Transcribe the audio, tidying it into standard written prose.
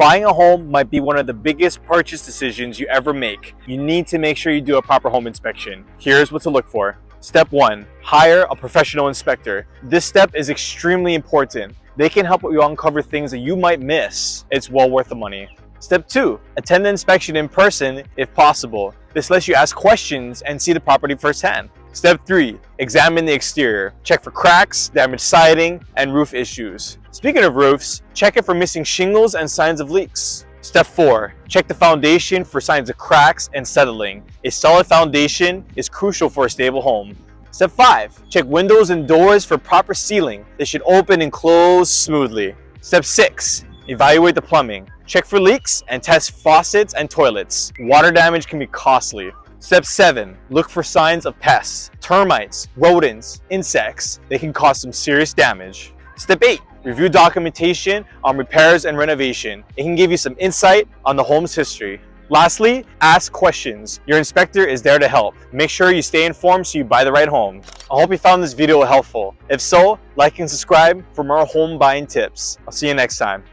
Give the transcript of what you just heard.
Buying a home might be one of the biggest purchase decisions you ever make. You need to make sure you do a proper home inspection. Here's what to look for. Step 1. Hire a professional inspector. This step is extremely important. They can help you uncover things that you might miss. It's well worth the money. Step 2. Attend the inspection in person if possible. This lets you ask questions and see the property firsthand. Step 3. Examine the exterior. Check for cracks, damaged siding, and roof issues. Speaking of roofs, check it for missing shingles and signs of leaks. Step 4. Check the foundation for signs of cracks and settling. A solid foundation is crucial for a stable home. Step 5. Check windows and doors for proper sealing. They should open and close smoothly. Step 6. Evaluate the plumbing. Check for leaks and test faucets and toilets. Water damage can be costly. Step 7. Look for signs of pests, termites, rodents, insects. They can cause some serious damage. Step 8. Review documentation on repairs and renovation. It can give you some insight on the home's history. Lastly, ask questions. Your inspector is there to help. Make sure you stay informed so you buy the right home. I hope you found this video helpful. If so, like and subscribe for more home buying tips. I'll see you next time.